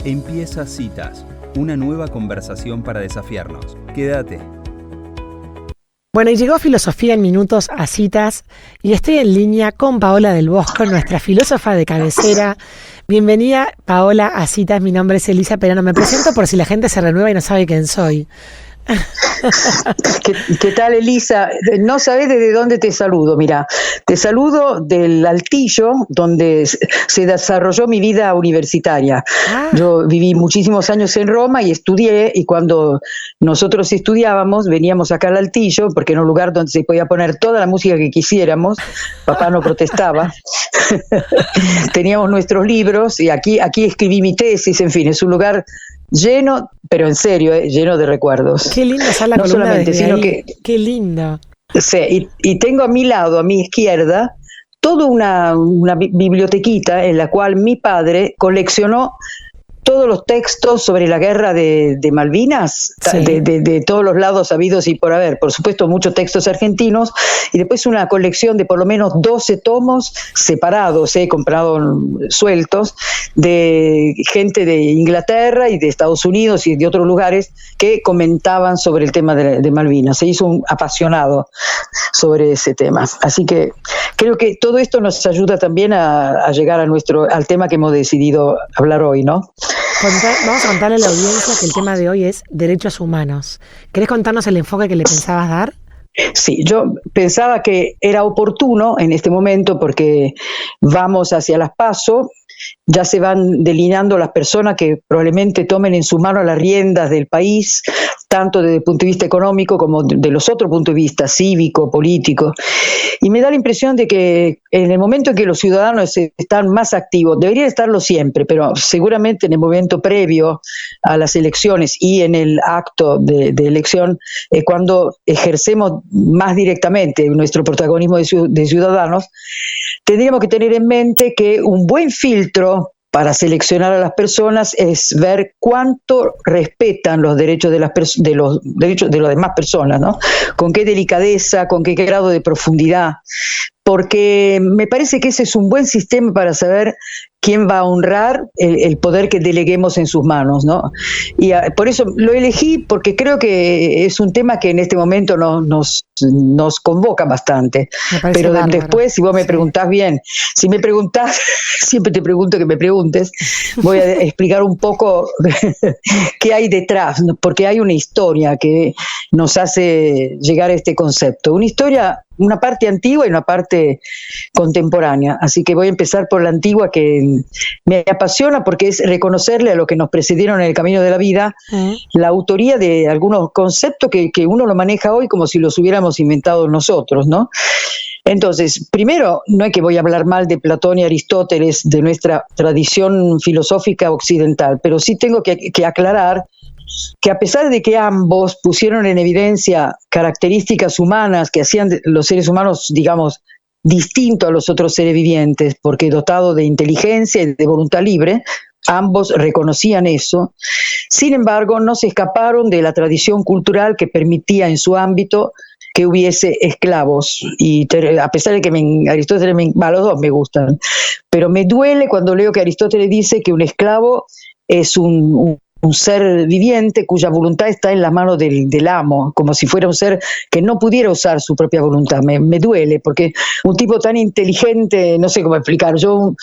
Empieza Citas, una nueva conversación para desafiarnos. Quédate. Bueno, y llegó Filosofía en Minutos a Citas y estoy en línea con Paola del Bosco, nuestra filósofa de cabecera. Bienvenida, Paola, a Citas. Mi nombre es Elisa Perano. Me presento por si la gente se renueva y no sabe quién soy. ¿Qué tal, Elisa? No sabés desde dónde te saludo. Mira, te saludo del Altillo, donde se desarrolló mi vida universitaria. Yo viví muchísimos años en Roma y estudié, y cuando nosotros estudiábamos veníamos acá al Altillo, porque era un lugar donde se podía poner toda la música que quisiéramos. Papá no protestaba. Teníamos nuestros libros y aquí escribí mi tesis. En fin, es un lugar lleno, pero en serio, lleno de recuerdos. Qué linda sala no columna solamente, desde sino ahí. que Qué linda. sí, y tengo a mi lado, a mi izquierda, toda una bibliotequita en la cual mi padre coleccionó todos los textos sobre la guerra de Malvinas, Sí. de todos los lados habidos y por haber. Por supuesto, muchos textos argentinos, y después una colección de por lo menos 12 tomos separados, comprado sueltos, de gente de Inglaterra y de Estados Unidos y de otros lugares que comentaban sobre el tema de Malvinas. Se hizo un apasionado sobre ese tema. Así que creo que todo esto nos ayuda también a llegar al tema que hemos decidido hablar hoy, ¿no? Vamos a contarle a la audiencia que el tema de hoy es derechos humanos. ¿Querés contarnos el enfoque que le pensabas dar? Sí, yo pensaba que era oportuno en este momento porque vamos hacia las PASO, ya se van delineando las personas que probablemente tomen en sus manos las riendas del país, tanto desde el punto de vista económico como de los otros puntos de vista, cívico, político. Y me da la impresión de que en el momento en que los ciudadanos están más activos, deberían estarlo siempre, pero seguramente en el momento previo a las elecciones y en el acto de elección, cuando ejercemos más directamente nuestro protagonismo de ciudadanos, tendríamos que tener en mente que un buen filtro para seleccionar a las personas es ver cuánto respetan los derechos de los derechos de las demás personas, ¿no? Con qué delicadeza, con qué grado de profundidad, porque me parece que ese es un buen sistema para saber quién va a honrar el poder que deleguemos en sus manos, ¿no? Y por eso lo elegí, porque creo que es un tema que en este momento nos convoca bastante. Pero después, si vos me preguntás bien, si me preguntás, siempre te pregunto que me preguntes, voy a explicar un poco qué hay detrás, ¿no? Porque hay una historia que nos hace llegar a este concepto. Una historia, una parte antigua y una parte contemporánea. Así que voy a empezar por la antigua, que me apasiona porque es reconocerle a los que nos precedieron en el camino de la vida la autoría de algunos conceptos que uno lo maneja hoy como si los hubiéramos inventado nosotros, ¿no? Entonces, primero, no es que voy a hablar mal de Platón y Aristóteles, de nuestra tradición filosófica occidental, pero sí tengo que aclarar que a pesar de que ambos pusieron en evidencia características humanas que hacían los seres humanos, digamos, distintos a los otros seres vivientes, porque dotados de inteligencia y de voluntad libre, ambos reconocían eso. Sin embargo, no se escaparon de la tradición cultural que permitía en su ámbito que hubiese esclavos. Y a pesar de que Aristóteles, los dos me gustan, pero me duele cuando leo que Aristóteles dice que un esclavo es un ser viviente cuya voluntad está en la mano del amo, como si fuera un ser que no pudiera usar su propia voluntad. Me duele, porque un tipo tan inteligente, no sé cómo explicar, yo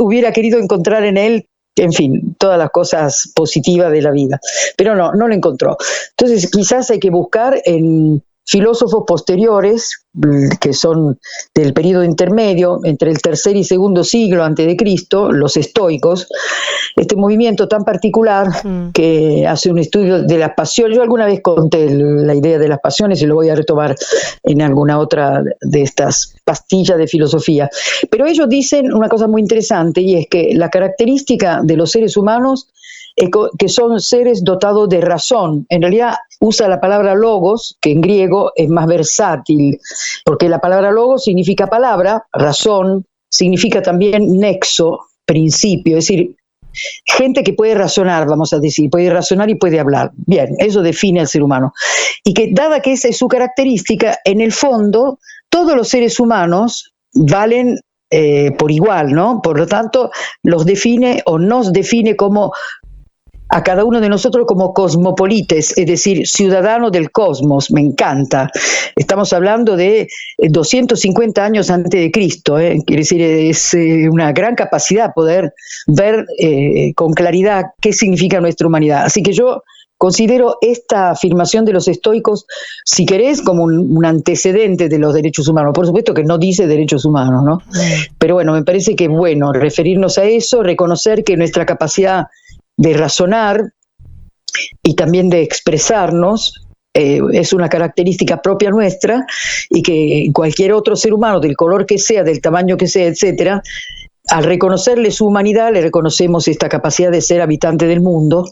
hubiera querido encontrar en él, en fin, todas las cosas positivas de la vida, pero no lo encontró. Entonces quizás hay que buscar en filósofos posteriores, que son del periodo intermedio, entre el tercer y segundo siglo antes de Cristo, los estoicos, este movimiento tan particular que hace un estudio de las pasiones. Yo alguna vez conté la idea de las pasiones y lo voy a retomar en alguna otra de estas pastillas de filosofía. Pero ellos dicen una cosa muy interesante, y es que la característica de los seres humanos es que son seres dotados de razón. En realidad usa la palabra logos, que en griego es más versátil, porque la palabra logos significa palabra, razón, significa también nexo, principio, es decir, gente que puede razonar, vamos a decir, puede razonar y puede hablar. Bien, eso define al ser humano. Y que, dada que esa es su característica, en el fondo, todos los seres humanos valen por igual, ¿no? Por lo tanto, los define o nos define como a cada uno de nosotros como cosmopolites, es decir, ciudadano del cosmos. Me encanta. Estamos hablando de 250 años antes de Cristo, quiere decir, es una gran capacidad poder ver con claridad qué significa nuestra humanidad. Así que yo considero esta afirmación de los estoicos, si querés, como un antecedente de los derechos humanos. Por supuesto que no dice derechos humanos, ¿no? Pero bueno, me parece que es bueno referirnos a eso, reconocer que nuestra capacidad de razonar y también de expresarnos es una característica propia nuestra, y que cualquier otro ser humano, del color que sea, del tamaño que sea, etcétera, al reconocerle su humanidad, le reconocemos esta capacidad de ser habitante del mundo.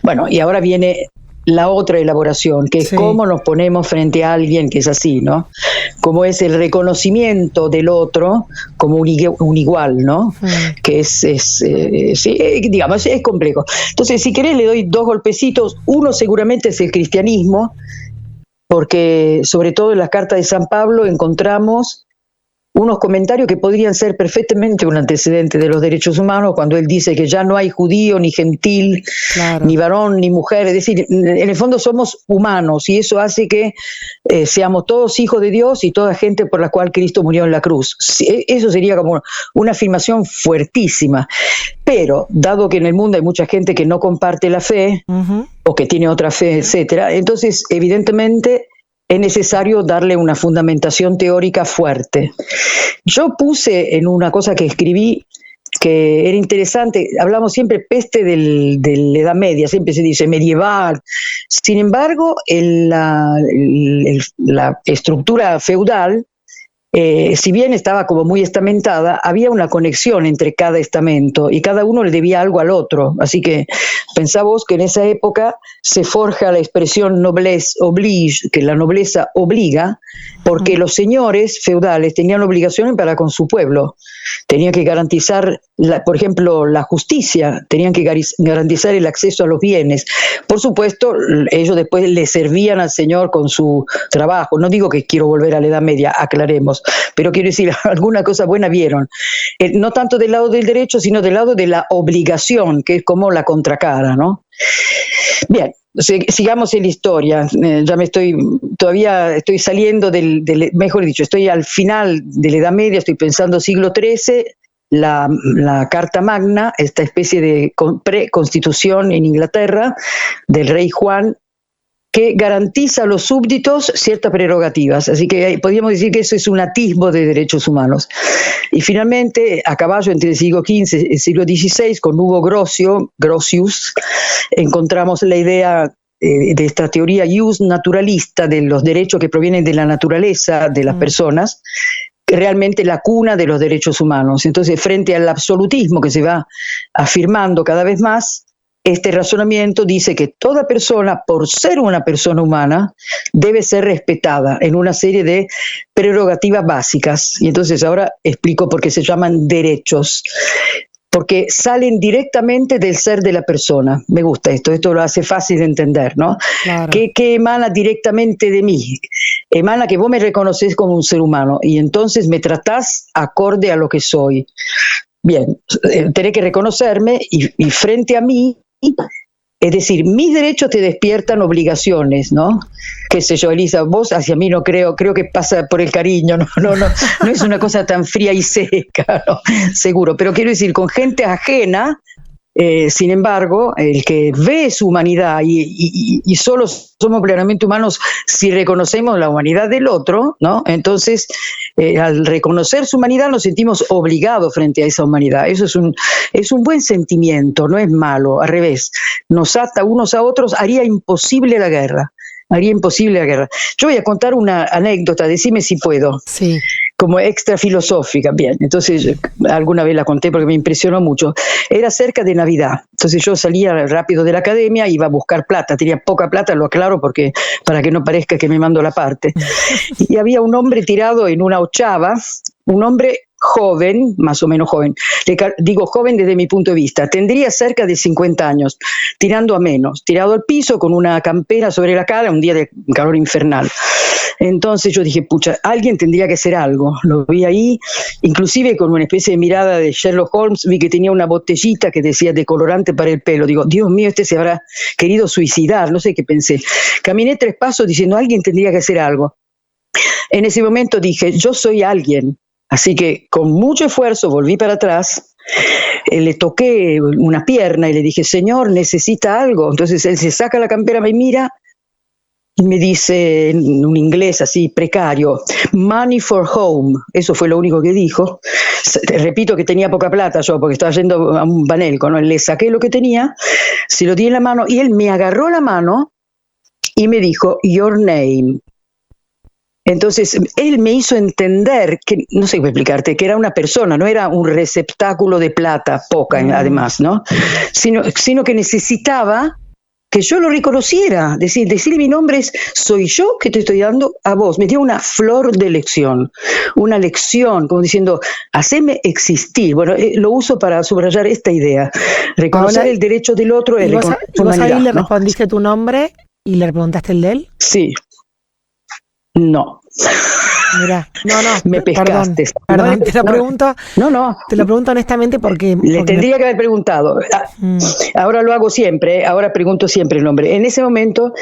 Bueno, y ahora viene la otra elaboración, que es cómo nos ponemos frente a alguien que es así, ¿no? Cómo es el reconocimiento del otro como un igual, ¿no? Que digamos, es complejo. Entonces, si querés, le doy 2 golpecitos. Uno seguramente es el cristianismo, porque sobre todo en las cartas de San Pablo encontramos unos comentarios que podrían ser perfectamente un antecedente de los derechos humanos, cuando él dice que ya no hay judío ni gentil, ni varón ni mujer. Es decir, en el fondo somos humanos, y eso hace que seamos todos hijos de Dios y toda gente por la cual Cristo murió en la cruz. Eso sería como una afirmación fuertísima. Pero, dado que en el mundo hay mucha gente que no comparte la fe, o que tiene otra fe, etcétera, entonces evidentemente es necesario darle una fundamentación teórica fuerte. Yo puse en una cosa que escribí que era interesante, hablamos siempre peste de la Edad Media, siempre se dice medieval. Sin embargo, la estructura feudal, si bien estaba como muy estamentada, había una conexión entre cada estamento y cada uno le debía algo al otro. Así que pensá vos que en esa época se forja la expresión noblesse oblige, que la nobleza obliga, porque los señores feudales tenían obligaciones para con su pueblo. Tenían que garantizar, por ejemplo, la justicia, tenían que garantizar el acceso a los bienes. Por supuesto, ellos después le servían al señor con su trabajo. No digo que quiero volver a la Edad Media, aclaremos, pero quiero decir, alguna cosa buena vieron. No tanto del lado del derecho, sino del lado de la obligación, que es como la contracara, ¿no? Bien, sigamos en la historia. Todavía estoy saliendo mejor dicho, estoy al final de la Edad Media, estoy pensando siglo XIII, la Carta Magna, esta especie de preconstitución en Inglaterra del rey Juan, que garantiza a los súbditos ciertas prerrogativas. Así que podríamos decir que eso es un atisbo de derechos humanos. Y finalmente, a caballo entre el siglo XV y el siglo XVI, con Hugo Grotius, encontramos la idea de esta teoría ius naturalista de los derechos que provienen de la naturaleza de las personas, que realmente la cuna de los derechos humanos. Entonces, frente al absolutismo que se va afirmando cada vez más, este razonamiento dice que toda persona, por ser una persona humana, debe ser respetada en una serie de prerrogativas básicas. Y entonces ahora explico por qué se llaman derechos. Porque salen directamente del ser de la persona. Me gusta esto lo hace fácil de entender, ¿no? Claro. Que emana directamente de mí. Emana que vos me reconoces como un ser humano y entonces me tratás acorde a lo que soy. Bien, tenés que reconocerme y frente a mí, es decir, mis derechos te despiertan obligaciones, ¿no? Qué sé yo, Elisa, vos hacia mí no creo que pasa por el cariño, no es una cosa tan fría y seca, ¿no? Seguro, pero quiero decir, con gente ajena, sin embargo, el que ve su humanidad y solo somos plenamente humanos si reconocemos la humanidad del otro, ¿no? Entonces, al reconocer su humanidad nos sentimos obligados frente a esa humanidad. Eso es un buen sentimiento, no es malo, al revés. Nos ata unos a otros, haría imposible la guerra. Yo voy a contar una anécdota, decime si puedo. Sí. Como extra filosófica, bien, entonces alguna vez la conté porque me impresionó mucho. Era cerca de Navidad, entonces yo salía rápido de la academia, iba a buscar plata, tenía poca plata, lo aclaro porque para que no parezca que me mando la parte. Y había un hombre tirado en una ochava, un hombre joven, más o menos joven, digo joven desde mi punto de vista, tendría cerca de 50 años, tirando a menos, tirado al piso con una campera sobre la cara, un día de calor infernal. Entonces yo dije, pucha, alguien tendría que hacer algo. Lo vi ahí, inclusive con una especie de mirada de Sherlock Holmes, vi que tenía una botellita que decía decolorante para el pelo. Digo, Dios mío, este se habrá querido suicidar, no sé qué pensé. Caminé 3 pasos diciendo, alguien tendría que hacer algo. En ese momento dije, yo soy alguien. Así que con mucho esfuerzo volví para atrás, le toqué una pierna y le dije, señor, ¿necesita algo? Entonces él se saca la campera, me mira y me dice en un inglés así precario, money for home. Eso fue lo único que dijo. Repito que tenía poca plata yo, porque estaba yendo a un banelco, ¿no? Le saqué lo que tenía, se lo di en la mano y él me agarró la mano y me dijo, your name. Entonces, él me hizo entender que, no sé cómo explicarte, que era una persona, no era un receptáculo de plata, poca además, ¿no? Sino que necesitaba que yo lo reconociera, decirle mi nombre soy yo que te estoy dando a vos. Me dio una flor de lección, una lección, como diciendo, haceme existir. Bueno, lo uso para subrayar esta idea. Reconocer Paola, el derecho del otro es reconocer su ¿vos humanidad, ahí le ¿no? respondiste tu nombre y le preguntaste el de él? Sí. No. Mira, no, Me pescaste. Perdón, No, te lo pregunto. No. Te lo pregunto honestamente porque Tendría que haber preguntado. Ahora lo hago siempre, ahora pregunto siempre el nombre. En ese momento,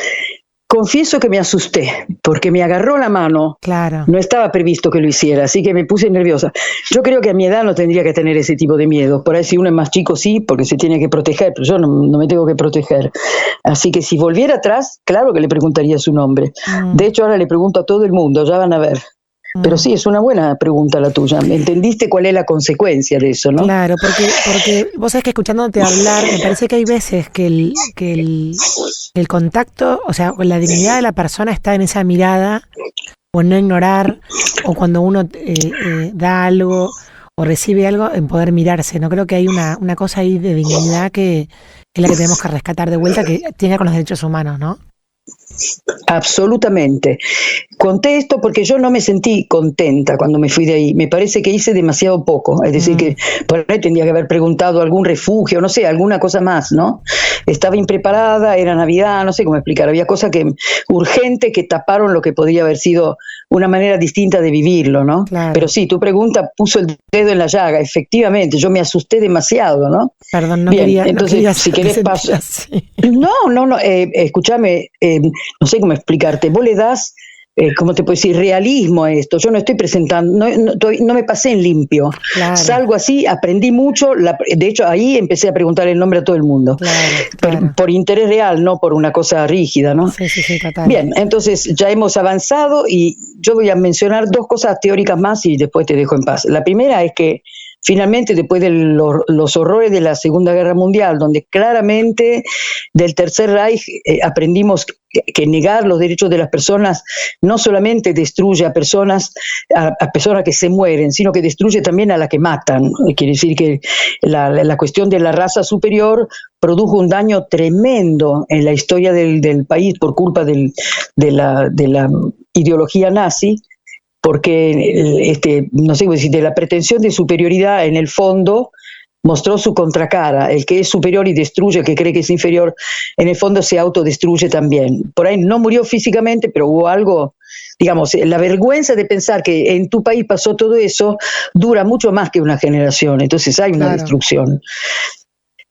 confieso que me asusté, porque me agarró la mano. Claro. No estaba previsto que lo hiciera, así que me puse nerviosa. Yo creo que a mi edad no tendría que tener ese tipo de miedo. Por ahí si uno es más chico sí, porque se tiene que proteger, pero yo no me tengo que proteger. Así que si volviera atrás, claro que le preguntaría su nombre. De hecho, ahora le pregunto a todo el mundo, ya van a ver. Pero sí, es una buena pregunta la tuya. ¿Entendiste cuál es la consecuencia de eso, no? Claro, porque vos sabés que escuchándote hablar, me parece que hay veces que el contacto, o sea, la dignidad de la persona está en esa mirada, o en no ignorar, o cuando uno da algo o recibe algo, en poder mirarse. No creo que hay una cosa ahí de dignidad que es la que tenemos que rescatar de vuelta, que tenga con los derechos humanos, ¿no? Absolutamente. Conté esto porque yo no me sentí contenta cuando me fui de ahí. Me parece que hice demasiado poco. Es decir, que por ahí tendría que haber preguntado algún refugio, no sé, alguna cosa más, ¿no? Estaba impreparada, era Navidad, no sé cómo explicar. Había cosas urgentes que taparon lo que podría haber sido una manera distinta de vivirlo, ¿no? Claro. Pero sí, tu pregunta puso el dedo en la llaga. Efectivamente, yo me asusté demasiado, ¿no? Perdón, Bien, quería. Entonces, si querés paso. No, escúchame, no sé cómo explicarte. Vos le das, ¿cómo te puedo decir? Realismo a esto. Yo no estoy presentando, no me pasé en limpio. Claro. Salgo así, aprendí mucho. De hecho, ahí empecé a preguntar el nombre a todo el mundo. Claro. Por interés real, no por una cosa rígida, ¿no? Sí, total. Bien, entonces ya hemos avanzado y yo voy a mencionar 2 cosas teóricas más y después te dejo en paz. La primera es que finalmente, después de los horrores de la Segunda Guerra Mundial, donde claramente del Tercer Reich aprendimos que negar los derechos de las personas no solamente destruye a personas que se mueren, sino que destruye también a las que matan. Quiere decir que la cuestión de la raza superior produjo un daño tremendo en la historia del país por culpa de la ideología nazi, porque no sé cómo decir, de la pretensión de superioridad en el fondo mostró su contracara. El que es superior y destruye, el que cree que es inferior, en el fondo se autodestruye también. Por ahí no murió físicamente, pero hubo algo, digamos, la vergüenza de pensar que en tu país pasó todo eso dura mucho más que una generación, entonces hay una destrucción.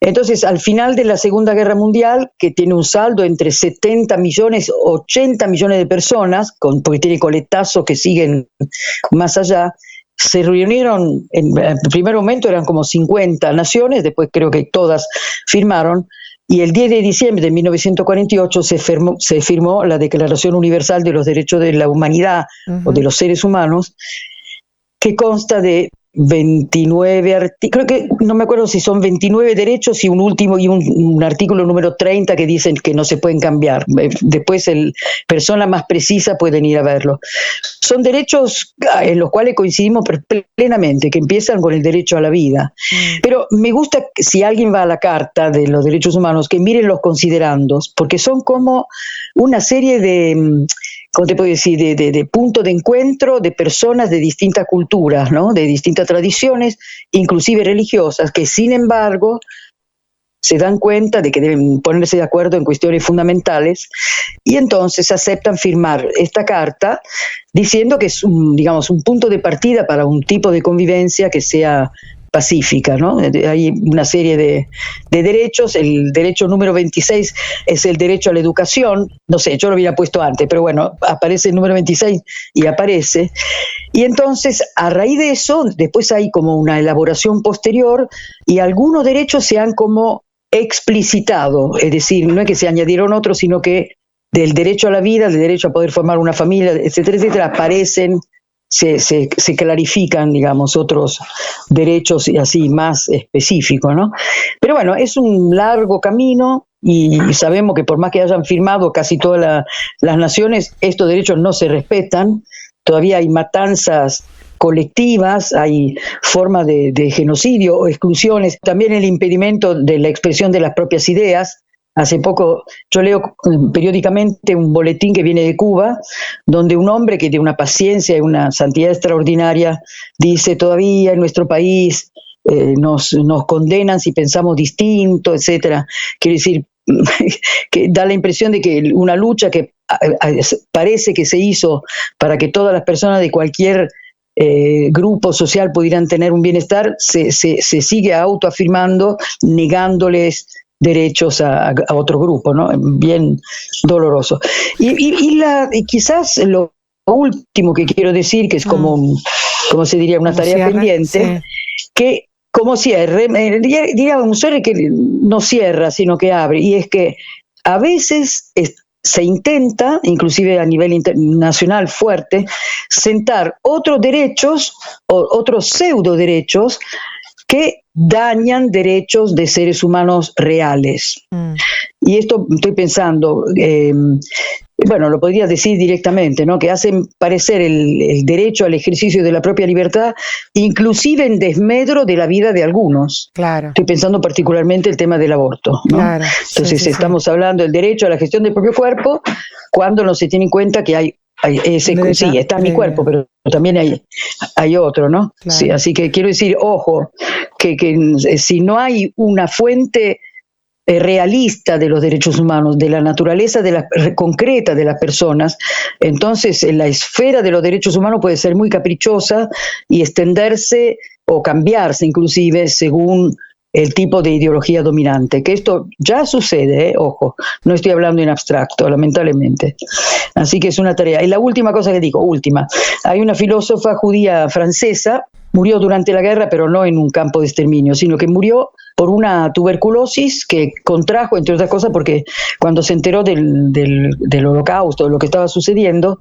Entonces, al final de la Segunda Guerra Mundial, que tiene un saldo entre 70 millones, 80 millones de personas, porque tiene coletazos que siguen más allá, se reunieron, en el primer momento eran como 50 naciones, después creo que todas firmaron, y el 10 de diciembre de 1948 se firmó la Declaración Universal de los Derechos de la Humanidad o de los seres humanos, que consta de 29 artículos, creo que no me acuerdo si son 29 derechos y un último y un artículo número 30 que dicen que no se pueden cambiar. Después personas más precisas pueden ir a verlo. Son derechos en los cuales coincidimos plenamente, que empiezan con el derecho a la vida. Pero me gusta, si alguien va a la Carta de los Derechos Humanos, que miren los considerandos, porque son como una serie de, ¿cómo te puedo decir?, de punto de encuentro de personas de distintas culturas, ¿no?, de distintas tradiciones, inclusive religiosas, que sin embargo se dan cuenta de que deben ponerse de acuerdo en cuestiones fundamentales y entonces aceptan firmar esta carta diciendo que es digamos, un punto de partida para un tipo de convivencia que sea pacífica, ¿no? Hay una serie de derechos. El derecho número 26 es el derecho a la educación. No sé, yo lo hubiera puesto antes, pero bueno, aparece el número 26 y aparece. Y entonces, a raíz de eso, después hay como una elaboración posterior y algunos derechos se han como explicitado, es decir, no es que se añadieron otros, sino que del derecho a la vida, del derecho a poder formar una familia, etcétera, etcétera, aparecen, se clarifican, digamos, otros derechos y así más específicos, ¿no? Pero bueno, es un largo camino y sabemos que por más que hayan firmado casi todas las naciones, estos derechos no se respetan. Todavía hay matanzas colectivas, hay formas de genocidio o exclusiones, también el impedimento de la expresión de las propias ideas. Hace poco yo leo periódicamente un boletín que viene de Cuba, donde un hombre que tiene una paciencia y una santidad extraordinaria dice: todavía en nuestro país nos condenan si pensamos distinto, etcétera. Quiere decir que da la impresión de que una lucha que parece que se hizo para que todas las personas de cualquier grupo social pudieran tener un bienestar, se sigue autoafirmando, negándoles derechos a otro grupo, ¿no? Bien doloroso. Y quizás lo último que quiero decir, que es como se diría, una tarea pendiente, sí, que como cierre, diría un cierre que no cierra, sino que abre, y es que a veces se intenta, inclusive a nivel internacional fuerte, sentar otros derechos o otros pseudo derechos que dañan derechos de seres humanos reales. Y esto estoy pensando, bueno, lo podría decir directamente, ¿no? Que hacen parecer el derecho al ejercicio de la propia libertad, inclusive en desmedro de la vida de algunos. Claro. Estoy pensando particularmente el tema del aborto, ¿no? Claro. Entonces estamos hablando del derecho a la gestión del propio cuerpo, cuando no se tiene en cuenta que hay ese, sí, está en mi cuerpo, pero también hay otro, ¿no? Claro. Sí, así que quiero decir, ojo, que si no hay una fuente realista de los derechos humanos, de la naturaleza concreta de las personas, entonces la esfera de los derechos humanos puede ser muy caprichosa y extenderse o cambiarse inclusive según el tipo de ideología dominante, que esto ya sucede, ojo, no estoy hablando en abstracto, lamentablemente. Así que es una tarea. Y la última cosa que digo, hay una filósofa judía francesa, murió durante la guerra, pero no en un campo de exterminio, sino que murió por una tuberculosis que contrajo, entre otras cosas, porque cuando se enteró del holocausto, de lo que estaba sucediendo,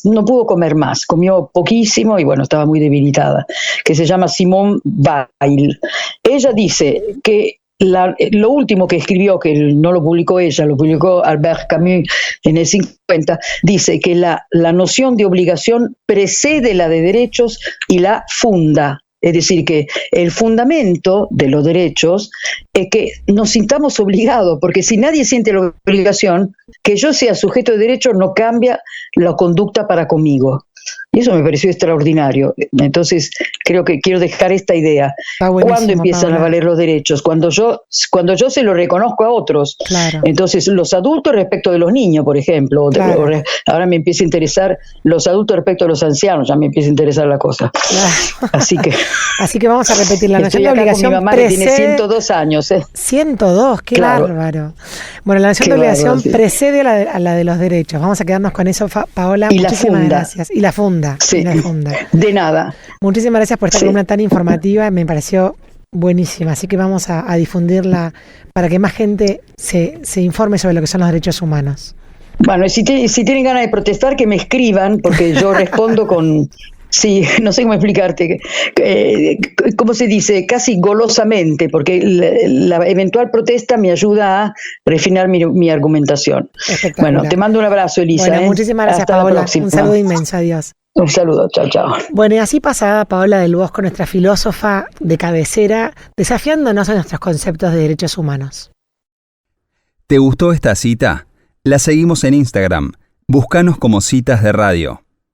no pudo comer más, comió poquísimo y bueno, estaba muy debilitada, que se llama Simone Weil. Ella dice que lo último que escribió, que no lo publicó ella, lo publicó Albert Camus en el 50, dice que la noción de obligación precede la de derechos y la funda. Es decir, que el fundamento de los derechos es que nos sintamos obligados, porque si nadie siente la obligación, que yo sea sujeto de derecho no cambia la conducta para conmigo. Y eso me pareció extraordinario. Entonces, creo que quiero dejar esta idea. ¿Cuándo empiezan a valer los derechos? Cuando yo se lo reconozco a otros. Claro. Entonces, los adultos respecto de los niños, por ejemplo. Claro. Ahora me empieza a interesar los adultos respecto a los ancianos, ya me empieza a interesar la cosa. Claro. Así que vamos a repetir la noción de obligación. Mi mamá que tiene 102 años. 102, qué bárbaro. Bueno, la noción de obligación precede a la de los derechos. Vamos a quedarnos con eso, Paola. Y muchísimas gracias. Y la funda. Sí, de nada. Muchísimas gracias por esta columna tan informativa, me pareció buenísima, así que vamos a difundirla para que más gente se informe sobre lo que son los derechos humanos. Bueno, si tienen ganas de protestar, que me escriban, porque yo respondo con... Sí, no sé cómo explicarte, ¿cómo se dice? Casi golosamente, porque la eventual protesta me ayuda a refinar mi argumentación. Bueno, te mando un abrazo, Elisa. Bueno, muchísimas gracias, hasta Paola. Un saludo inmenso, adiós. Un saludo, chao, chao. Bueno, y así pasaba Paola del Bosco, nuestra filósofa de cabecera, desafiándonos en nuestros conceptos de derechos humanos. ¿Te gustó esta cita? La seguimos en Instagram. Búscanos como Citas de Radio.